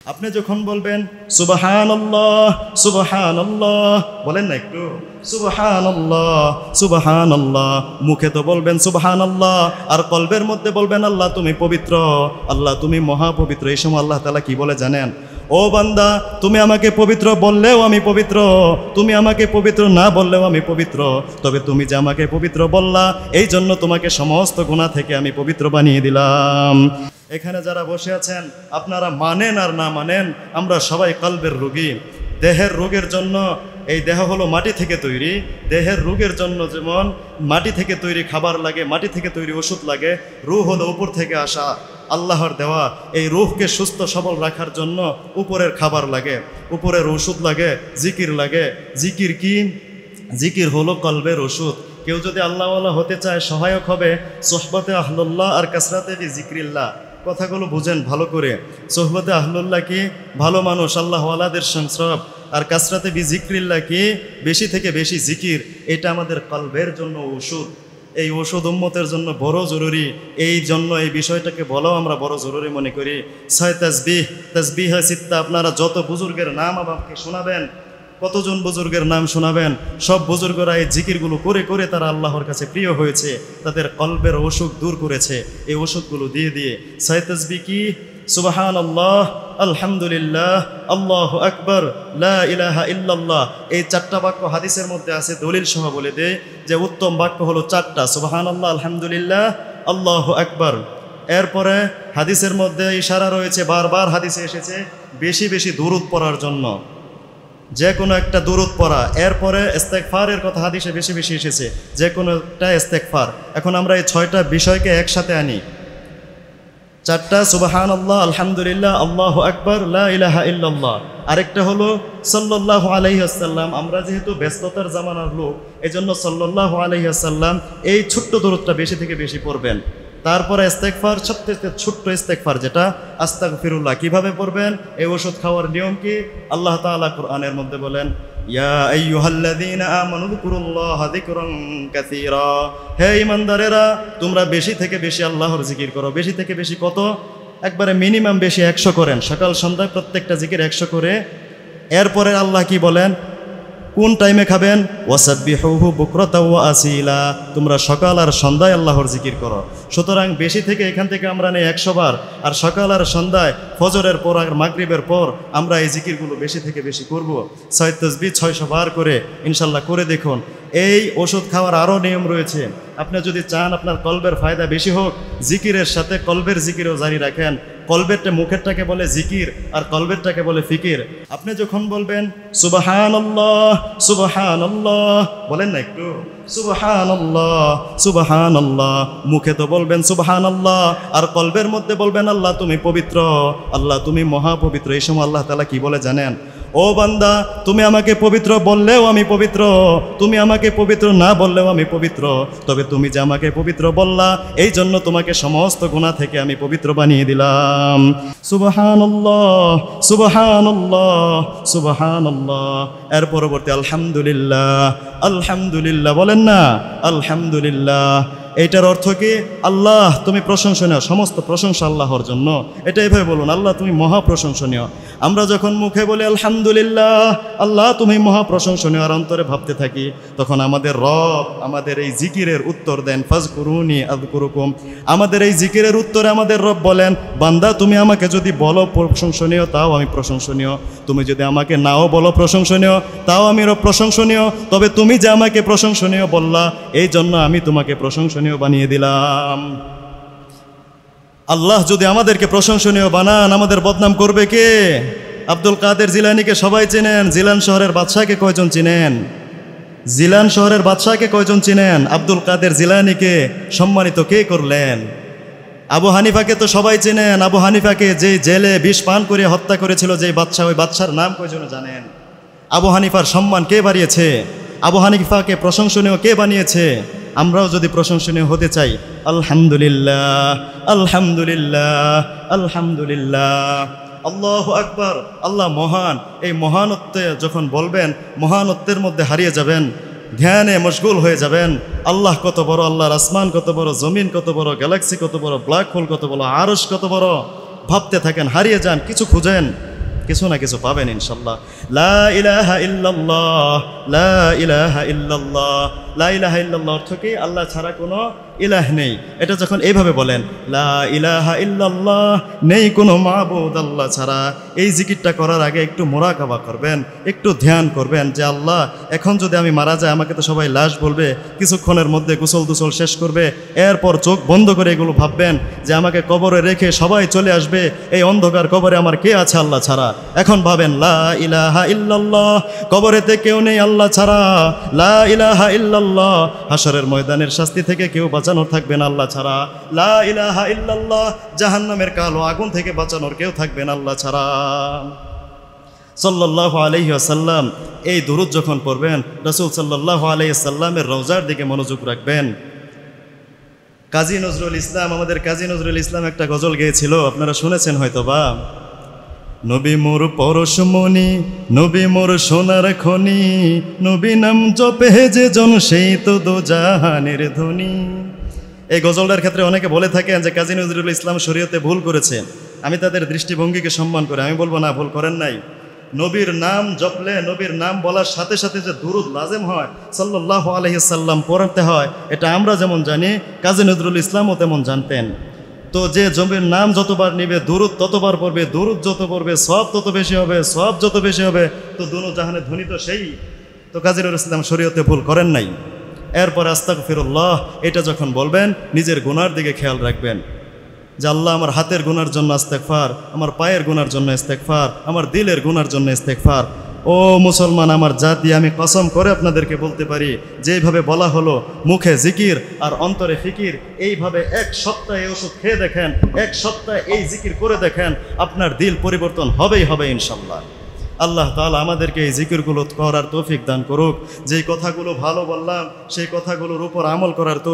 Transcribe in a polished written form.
আপনি যখন বলবেন সুবহানাল্লাহ সুবহানাল্লাহ, বলেন না একটু সুবহানাল্লাহ সুবহানাল্লাহ, মুখে তো বলবেন সুবহানাল্লাহ, আর কলবের মধ্যে বলবেন আল্লাহ তুমি পবিত্র, আল্লাহ তুমি মহাপবিত্র। এই সময় আল্লাহ তাআলা কি বলে জানেন? ও বান্দা, তুমি আমাকে পবিত্র বললেও আমি পবিত্র, তুমি আমাকে পবিত্র না বললেও আমি পবিত্র, তবে তুমি যে আমাকে পবিত্র বললা এই জন্য তোমাকে সমস্ত গুনাহ থেকে আমি পবিত্র বানিয়ে দিলাম। এখানে যারা বসে আছেন আপনারা মানেন আর না মানেন, আমরা সবাই কলবের রোগী। দেহের রোগের জন্য, এই দেহ হলো মাটি থেকে তৈরি, দেহের রোগের জন্য যেমন মাটি থেকে তৈরি খাবার লাগে, মাটি থেকে তৈরি ওষুধ লাগে, রূহ হলো উপর থেকে আসা আল্লাহর দেওয়া। এই রূহকে সুস্থ সবল রাখার জন্য উপরের খাবার লাগে, উপরের ওষুধ লাগে, জিকির লাগে। জিকির কি? জিকির হলো কলবের ওষুধ। কেউ যদি আল্লাহওয়ালা হতে চায় সহায়ক হবে সোহবতে আহলুল্লাহ আর কাসরাতে জিক্রিল্লাহ। কথাগুলো বুঝেন ভালো করে। সোহবতে আহলুল্লাহ কি? ভালো মানুষ আল্লাহওয়ালাদের সংস্রব, আর কাসরাতে জিক্রিল্লাহ কি? বেশি থেকে বেশি জিকির। এটা আমাদের কলবের জন্য ওষুধ। এই ওষুধ উম্মতের জন্য বড় জরুরি, এই জন্য এই বিষয়টাকে বলাও আমরা বড় জরুরি মনে করি। ছয় তাসবিহ, তাসবিহ সিত্তা। আপনারা যত বুজুর্গের নাম আমাকে শোনাবেন, কতজন বুজুর্গের নাম শোনাবেন, সব বুজুর্গরা এই জিকিরগুলো করে করে তারা আল্লাহর কাছে প্রিয় হয়েছে, তাদের কলবের অসুখ দূর করেছে এই ওষুধগুলো দিয়ে দিয়ে। ছয় তাসবিহ কি? সুবহানাল্লাহ, আলহামদুলিল্লাহ, আল্লাহু আকবার, লা ইলাহা ইল্লাল্লাহ। এই চারটা বাক্য হাদিসের মধ্যে আছে, দলিল সহ বলে দেয় যে উত্তম বাক্য হলো চারটা, সুবহানাল্লাহ, আলহামদুলিল্লাহ, আল্লাহু আকবার। এরপরে হাদিসের মধ্যে ইশারা রয়েছে, বারবার হাদিসে এসেছে বেশি বেশি দুরূদ পড়ার জন্য, যে কোনো একটা দুরূদ পড়া। এরপরে ইস্তেগফারের কথা হাদিসে বেশি বেশি এসেছে, যে কোনো একটা ইস্তেগফার। এখন আমরা এই ছয়টা বিষয়কে একসাথে আনি। চারটা সুবহানাল্লাহ, আলহামদুলিল্লাহ, আল্লাহু আকবার, লা ইলাহা ইল্লাল্লাহ। আরেকটা হলো সাল্লাল্লাহু আলাইহি ওয়াসাল্লাম। আমরা যেহেতু ব্যস্ততার জামানার লোক, এজন্য সাল্লাল্লাহু আলাইহি ওয়াসাল্লাম এই ছোট্ট দুরূদটা বেশি থেকে বেশি পড়বেন। তারপরে ইস্তেগফার, সবথেকে ছোট্ট ইস্তেগফার যেটা আস্তাগফিরুল্লাহ। কিভাবে পড়বেন? এই ওষুধ খাওয়ার নিয়ম কি? আল্লাহ তাআলা কোরআনের মধ্যে বলেন, ইয়া আইয়ুহাল্লাযীনা আমানু যিকুরুল্লাহা যিকরান কাসীরা। হে ঈমানদারেরা, তোমরা বেশি থেকে বেশি আল্লাহর জিকির করো। বেশি থেকে বেশি কত? একবারে মিনিমাম বেশি 100 করেন, সকাল সন্ধ্যায় প্রত্যেকটা জিকির 100 করে। এরপরে আল্লাহ কি বলেন? কোন টাইমে খাবেন? ওয়াসাব্বিহুহু বুকরাতাও ওয়া আসিলা। তোমরা সকাল আর সন্ধ্যায় আল্লাহর জিকির করো। সুতরাং বেশি থেকে এখান থেকে আমরা নেই 100 বার, আর সকাল আর সন্ধ্যায় ফজরের পর আর মাগরিবের পর আমরা এই জিকিরগুলো বেশি থেকে বেশি করব। 6 তাসবিহ 600 বার করে ইনশাল্লাহ করে দেখুন। এই ওষুধ খাওয়ার আরও নিয়ম রয়েছে। আপনি যদি চান আপনার কলবের ফায়দা বেশি হোক, জিকিরের সাথে কলবের জিকিরও জারি রাখেন। কলবেরটা, মুখেরটাকে বলে জিকির আর কলবেরটাকে বলে ফিকির। আপনি যখন বলবেন সুবহানাল্লাহ সুবহানাল্লাহ, বলেন না একটু সুবহানাল্লাহ সুবহানাল্লাহ, মুখে তো বলবেন সুবহানাল্লাহ, আর কলবের মধ্যে বলবেন আল্লাহ তুমি পবিত্র, আল্লাহ তুমি মহাপবিত্র। এই সময় আল্লাহ তাআলা কি বলে জানেন? ও বান্দা, তুমি আমাকে পবিত্র বললেও আমি পবিত্র, তুমি আমাকে পবিত্র না বললেও আমি পবিত্র, তবে তুমি যে আমাকে পবিত্র বললা এই জন্য তোমাকে সমস্ত গুনাহ থেকে আমি পবিত্র বানিয়ে দিলাম। সুবহানাল্লাহ সুবহানাল্লাহ সুবহানাল্লাহ। এর পরবর্তী আলহামদুলিল্লাহ, আলহামদুলিল্লাহ বলেন না, আলহামদুলিল্লাহ। এইটার অর্থ কি? আল্লাহ তুমি প্রশংসনীয়, সমস্ত প্রশংসা আল্লাহর জন্য। এটা এইভাবে বলুন, আল্লাহ তুমি মহাপ্রশংসনীয়। আমরা যখন মুখে বলি আলহামদুলিল্লাহ, আল্লাহ তুমি মহাপ্রশংসনীয়, আর অন্তরে ভাবতে থাকি, তখন আমাদের রব আমাদের এই জিকিরের উত্তর দেন, ফাজকুরুনি আযকুরুকুম। আমাদের এই জিকিরের উত্তরে আমাদের রব বলেন, বান্দা তুমি আমাকে যদি বলো প্রশংসনীয় তাও আমি প্রশংসনীয়, তুমি যদি আমাকে নাও বলো প্রশংসনীয় তাও আমি রব প্রশংসনীয়, তবে তুমি যে আমাকে প্রশংসনীয় বললা এই জন্য আমি তোমাকে প্রশংসনীয় বানিয়ে দিলাম। আল্লাহ যদি আমাদেরকে প্রশংসনীয় বানান, আমাদের বদনাম করবে কে? আব্দুল কাদের জিলানীকে সবাই চেনেন। জিলান শহরের বাদশাহকে কয়জন চিনেন? জিলান শহরের বাদশাহকে কয়জন চিনেন? আব্দুল কাদের জিলানীকে সম্মানিত কে করলেন? আবু হানিফাকে তো সবাই চেনেন। আবু হানিফাকে যে জেলে বিষ পান করে হত্যা করেছিল যে বাদশাহ, ওই বাদশার নাম কয়জন জানেন? আবু হানিফার সম্মান কে বাড়িয়েছে? আবু হানিফাকে প্রশংসনীয় কে বানিয়েছে? আমরাও যদি প্রশংসনীয় হতে চাই, আলহামদুলিল্লাহ আলহামদুলিল্লাহ আলহামদুলিল্লাহ, আল্লাহু আকবার, আল্লাহ মহান। এই মহানত্বে যখন বলবেন, মহানত্বের মধ্যে হারিয়ে যাবেন, ধ্যানে মশগুল হয়ে যাবেন। আল্লাহ কত বড়, আল্লাহর আসমান কত বড়, জমিন কত বড়, গ্যালাক্সি কত বড়, ব্ল্যাক হোল কত বড়, আরশ কত বড়, ভাবতে থাকেন, হারিয়ে যান, কিছু খুঁজেন, কিছু না কিছু পাবেন ইনশাল্লাহ। লা ইলাহা ইল্লাল্লাহ, লা ইলাহা ইল্লাল্লাহ। লা ইলাহা ইল্লাল্লাহ অর্থ কি? আল্লাহ ছাড়া কোনো ইলাহ নেই। এটা যখন এইভাবে বলেন, লা ইলাহা ইল্লাল্লাহ, নেই কোনো মাবুদ আল্লাহ ছাড়া, এই জিকিরটা করার আগে একটু মুরাকাবা করবেন, একটু ধ্যান করবেন যে আল্লাহ এখন যদি আমি মারা যাই আমাকে তো সবাই লাশ বলবে, কিছুক্ষণের মধ্যে গোসল দুসল শেষ করবে, এরপর চোখ বন্ধ করে এগুলো ভাববেন যে আমাকে কবরে রেখে সবাই চলে আসবে, এই অন্ধকার কবরে আমার কে আছে আল্লাহ ছাড়া। এখন ভাবেন লা ইলাহা ইল্লাল্লাহ, কবরেতে কেউ নেই আল্লাহ ছাড়া, লা ইলাহা ইল্লাল্লাহ, হাসরের ময়দানের শাস্তি থেকে কেউ বাঁচানোর থাকবে না আল্লাহ ছাড়া, লা ইলাহা ইল্লাল্লাহ, জাহান্নামের কালো আগুন থেকে বাঁচানোর কেউ থাকবে না আল্লাহ ছাড়া। সাল্লাল্লাহু আলাইহি ওয়াসাল্লাম এই দুরূদ যখন পড়বেন, রাসূল সাল্লাল্লাহু আলাইহি ওয়াসাল্লামের রওজার দিকে মনোযোগ রাখবেন। কাজী নজরুল ইসলাম, আমাদের কাজী নজরুল ইসলাম একটা গজল গেয়েছিল, আপনারা শুনেছেন হয়তোবা। নবী মোর পরশমণি, নবী মোর সোনার খনি, নবী নাম জপে যে জন সেই তো দোজাহানের ধ্বনি। এই গজলটার ক্ষেত্রে অনেকে বলে থাকেন যে কাজী নজরুল ইসলাম শরীয়তে ভুল করেছে। আমি তাদের দৃষ্টিভঙ্গিকে সম্মান করে আমি বলবো না, ভুল করেন নাই। নবীর নাম জপলে, নবীর নাম বলার সাথে সাথে যে দুরূদ লাজেম হয়, সাল্লাল্লাহু আলাইহি সাল্লাম পড়তে হয়, এটা আমরা যেমন জানি কাজী নজরুল ইসলামও তেমন জানতেন। তো যে জমির নাম যতবার নিবে দুরূদ ততবার পড়বে, দুরূদ যত পড়বে সব তত বেশি হবে, সব যত বেশি হবে, তো দুনো জাহানের ধ্বনি তো সেই। তো কাজী নজরুল ইসলাম শরীয়তে ভুল করেন নাই। এরপর আস্তাগফিরুল্লাহ এটা যখন বলবেন, নিজের গুনার দিকে খেয়াল রাখবেন যে আল্লাহ আমার হাতের গুনার জন্য ইস্তেগফার, আমার পায়ের গুনার জন্য ইস্তেগফার, আমার দিলের গুনার জন্য ইস্তেগফার। ও মুসলমান আমার জাতি, আমি কসম করে আপনাদেরকে বলতে পারি, যেইভাবে বলা হলো মুখে জিকির আর অন্তরে ফিকির, এইভাবে এক সপ্তাহে ওষুধ খেয়ে দেখেন, এক সপ্তাহে এই জিকির করে দেখেন, আপনার দিল পরিবর্তন হবেই হবে ইনশাল্লাহ। আল্লাহ তাআলা আমাদেরকে এই জিকিরগুলো করার তৌফিক দান করুক। যেই কথাগুলো ভালো বললাম সেই কথাগুলোর উপর আমল করার তৌফিক